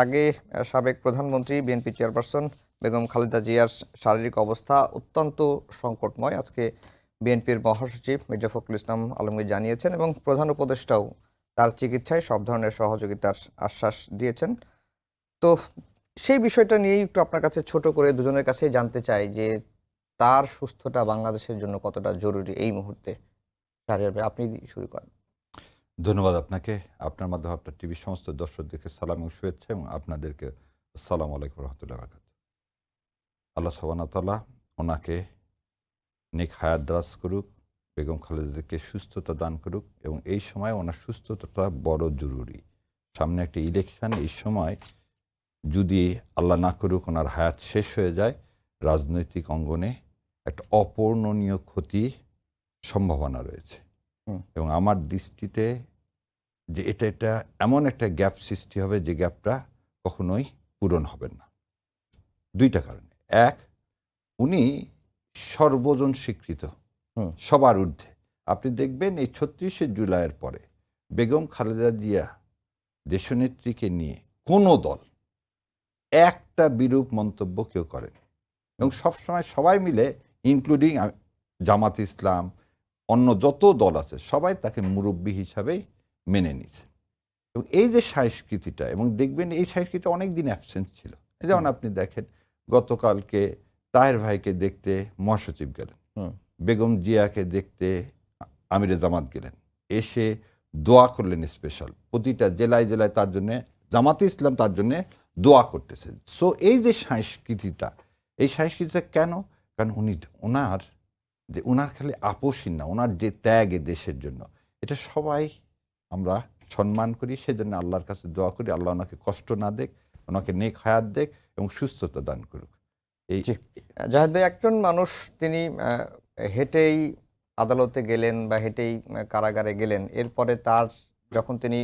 আগে সাবেক প্রধানমন্ত্রী বিএনপি চেয়ারপারসন বেগম খালেদা জিয়ার শারীরিক অবস্থা অত্যন্ত সংকটময়। আজকে বিএনপির মহাসচিব মির্জা ফখরুল ইসলাম আলমগীর জানিয়েছেন এবং প্রধান উপদেষ্টাও তার চিকিৎসায় সব ধরনের সহযোগিতার আশ্বাস দিয়েছেন। তো সেই বিষয়টা নিয়েই একটু আপনার কাছে ছোট করে দুজনের কাছে জানতে চাই যে তার সুস্থতা বাংলাদেশের জন্য কতটা জরুরি এই মুহূর্তে। শাহরিয়ার, আপনি শুরু করেন। ধন্যবাদ আপনাকে, আপনার মাধ্যমে আপনার টিভির সমস্ত দর্শকদেরকে সালাম এবং শুভেচ্ছা, এবং আপনাদেরকে আসসালামু আলাইকুম রহমতুল্লাহ বারাকাতুহু। আল্লাহ সুবহানাহু ওয়া তাআলা ওনাকে নেক হায়াত দারাজ করুক, বেগম খালেদাকে সুস্থতা দান করুক, এবং এই সময় ওনার সুস্থতাটা বড় জরুরি। সামনে একটা ইলেকশন, এই সময় যদি আল্লাহ না করুক ওনার হায়াত শেষ হয়ে যায়, রাজনৈতিক অঙ্গনে একটা অপূরণীয় ক্ষতি সম্ভাবনা রয়েছে। এবং আমার দৃষ্টিতে যে এটা এমন একটা গ্যাপ সৃষ্টি হবে যে গ্যাপটা কখনোই পূরণ হবে না। দুইটা কারণে। এক, উনি সর্বজন স্বীকৃত, সবার ঊর্ধ্বে। আপনি দেখবেন এই ৩৬শে জুলাইয়ের পরে বেগম খালেদা জিয়া দেশনেত্রীকে নিয়ে কোনো দল একটা বিরূপ মন্তব্য কেউ করেন, এবং সবসময় সবাই মিলে, ইনক্লুডিং জামাত ইসলাম, অন্য যত দল আছে, সবাই তাকে মুরব্বী হিসাবেই মেনে নিয়েছে। এবং এই যে সংস্কৃতিটা, এবং দেখবেন এই সংস্কৃতি অনেক দিন অ্যাবসেন্স ছিল। যেমন আপনি দেখেন, গতকালকে তাহের ভাইকে দেখতে মহাসচিব গেলেন, বেগম জিয়াকে দেখতে আমিরে জামাত গেলেন, এসে দোয়া করলেন স্পেশাল। প্রতিটা জেলায় জেলায় তার জন্যে জামাতে ইসলাম তার জন্যে দোয়া করতেছে। সো এই যে সংস্কৃতিটা, এই সংস্কৃতিটা কেন? কারণ ওনার খালি আপোষহীন না, ওনার যে ত্যাগ এ দেশের জন্য, এটা সবাই আমরা সম্মান করি। সেজন্য আল্লাহর কাছে দোয়া করি, আল্লাহ ওনাকে কষ্ট না দেখ, ওনাকে নেক হায়াত দেখ এবং সুস্থতা দান করুক। এই জাহেদ ভাই, একজন মানুষ তিনি হেঁটেই আদালতে গেলেন বা হেঁটেই কারাগারে গেলেন, এরপরে তার যখন তিনি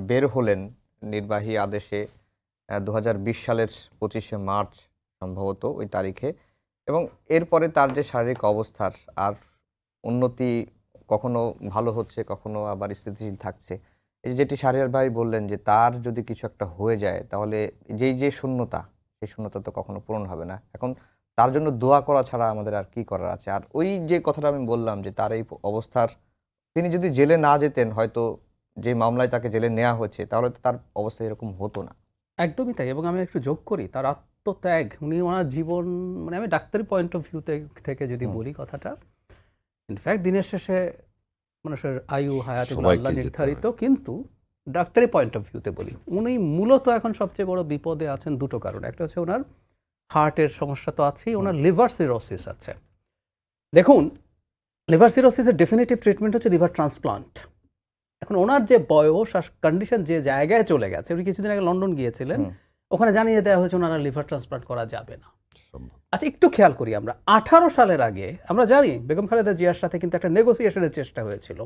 বের হলেন নির্বাহী আদেশে 2020 সালের 25শে মার্চ সম্ভবত ওই তারিখে, এবং এরপরে তার যে শারীরিক অবস্থার আর উন্নতি, কখনো ভালো হচ্ছে, কখনো আবার স্থিতিশীল থাকছে। এই যেটি শাহরিয়ার ভাই বললেন যে তার যদি কিছু একটা হয়ে যায় তাহলে যে শূন্যতা, সেই শূন্যতা তো কখনো পূরণ হবে না। এখন তার জন্য দোয়া করা ছাড়া আমাদের আর কি করার আছে? আর ওই যে কথাটা আমি বললাম যে তার এই অবস্থার, তিনি যদি জেলে না যেতেন, হয়তো যে মামলায় তাকে জেলে নেওয়া হয়েছে, তাহলে তো তার অবস্থা এরকম হতো না। একদমই তাই। এবং আমি একটু যোগ করি, তার আত্মত্যাগ, উনি ওনার জীবন, মানে আমি ডাক্তারি পয়েন্ট অফ ভিউ থেকে যদি বলি কথাটা, ইনফ্যাক্ট দিনের শেষে মানুষের আয়ু হায়াত এগুলো আল্লাহ নির্ধারিত, কিন্তু ডাক্তারি পয়েন্ট অফ ভিউতে বলি, উনি মূলত এখন সবচেয়ে বড় বিপদে আছেন দুটো কারণে। একটা হচ্ছে ওনার হার্টের সমস্যা তো আছেই, ওনার লিভার সিরোসিস আছে। দেখুন, লিভার সিরোসিসের ডেফিনেটিভ ট্রিটমেন্ট হচ্ছে লিভার ট্রান্সপ্লান্ট। এখন ওনার যে বয়স আর কন্ডিশন যে জায়গায় চলে গেছে, উনি কিছুদিন আগে লন্ডন গিয়েছিলেন, ওখানে জানিয়ে দেওয়া হয়েছে ওনারা লিভার ট্রান্সপ্লান্ট করা যাবে না। আচ্ছা, একটু খেয়াল করি, আমরা 18 সালের আগে আমরা জানি বেগম খালেদা জিয়ার সাথে কিন্তু একটা নেগোসিয়েশনের চেষ্টা হয়েছিল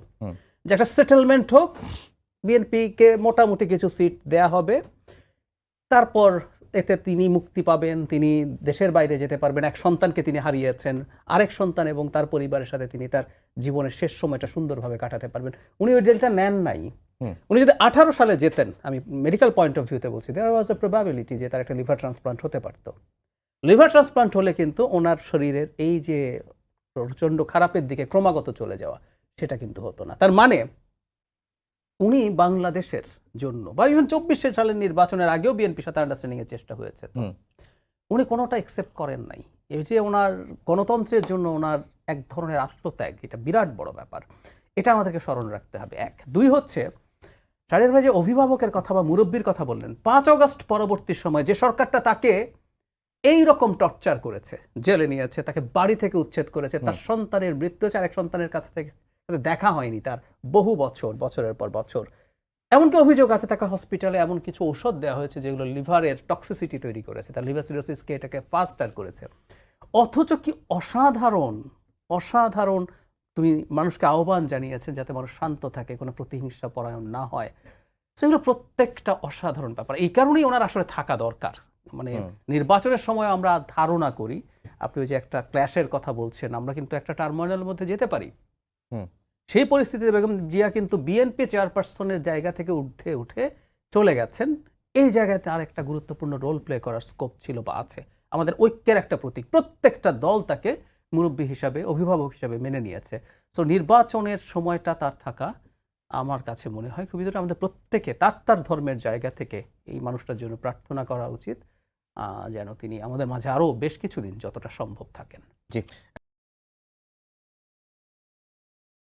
যে একটা সেটেলমেন্ট হোক, বিএনপিকে মোটামুটি কিছু সিট দেয়া হবে, তারপর এতে তিনি মুক্তি পাবেন, তিনি দেশের বাইরে যেতে পারবেন, এক সন্তানকে তিনি হারিয়েছেন, আরেক সন্তান এবং তার পরিবারের সাথে তিনি তার জীবনের শেষ সময়টা সুন্দরভাবে কাটাতে পারবেন। উনি ওই ডিলটা নেন নাই। উনি যদি 18 সালে যেতেন, আমি মেডিকেল পয়েন্ট অফ ভিউতে বলছি, দেয়ার ওয়াজ এ প্রবাবিলিটি যে তার একটা লিভার ট্রান্সপ্লান্ট হতে পারত। লিভার ট্রান্সপ্লান্ট হলে কিন্তু ওনার শরীরের এই যে প্রচণ্ড খারাপের দিকে ক্রমাগত চলে যাওয়া, সেটা কিন্তু হতো না। তার মানে উনি বাংলাদেশের জন্য, বা ইভেন 24 সালের নির্বাচনের আগেও বিএনপির সাথে আন্ডারস্ট্যান্ডিং এর চেষ্টা হয়েছে, উনি কোনোটা অ্যাকসেপ্ট করেন নাই। এই যে ওনার গণতন্ত্রের জন্য ওনার এক ধরনের আত্মত্যাগ, এটা বিরাট বড় ব্যাপার, এটা আমাদেরকে স্মরণ রাখতে হবে। এক, দুই হচ্ছে শাহরিয়ার ভাই যে অভিভাবকের কথা বা মুরব্বীর কথা বললেন, 5 আগস্ট পরবর্তী সময় যে সরকারটা তাকে এই রকম টর্চার করেছে, জেলে নিয়েছে, তাকে বাড়ি থেকে উচ্ছেদ করেছে, তার সন্তানের মৃত্যু হয়েছে, আরেক সন্তানের কাছ থেকে দেখা হয়নি তার বহু বছর, বছরের পর বছর। এমনকি অভিযোগ আছে তাকে হসপিটালে এমন কিছু ঔষধ দেওয়া হয়েছে যেগুলো লিভারের টক্সিসিটি তৈরি করেছে, তার লিভার সিরোসিসকে এটাকে ফাস্টার করেছে। অথচ কি অসাধারণ অসাধারণ তুমি মানুষকে আহ্বান জানিয়েছেন যাতে মানুষ শান্ত থাকে, কোনো প্রতিহিংসা পরায়ণ না হয়। সেগুলো প্রত্যেকটা অসাধারণ ব্যাপার। এই কারণেই ওনার আসলে থাকা দরকার। মানে নির্বাচনের সময় আমরা ধারণা করি, আপনি ওই যে একটা ক্ল্যাশের কথা বলছেন, আমরা কিন্তু একটা টার্মোনালের মধ্যে যেতে পারি। সেই পরিস্থিতিতে বেগম জিয়া কিন্তু বিএনপি চেয়ারপারসনের জায়গা থেকে উঠে চলে গেছেন এই জায়গাতে আর একটা গুরুত্বপূর্ণ রোল প্লে করার স্কোপ ছিল বা আছে। আমাদের ঐক্যের একটা প্রতীক। প্রত্যেকটা দল তাকে মুরব্বী হিসাবে, অভিভাবক হিসাবে মেনে নিয়েছে। সো নির্বাচনের সময়টা তার থাকা আমার কাছে মনে হয় খুবই জরুরি। আমাদের প্রত্যেকে তার ধর্মের জায়গা থেকে এই মানুষটার জন্য প্রার্থনা করা উচিত যেন তিনি আমাদের মাঝে আরও বেশ কিছুদিন যতটা সম্ভব থাকেন। জি।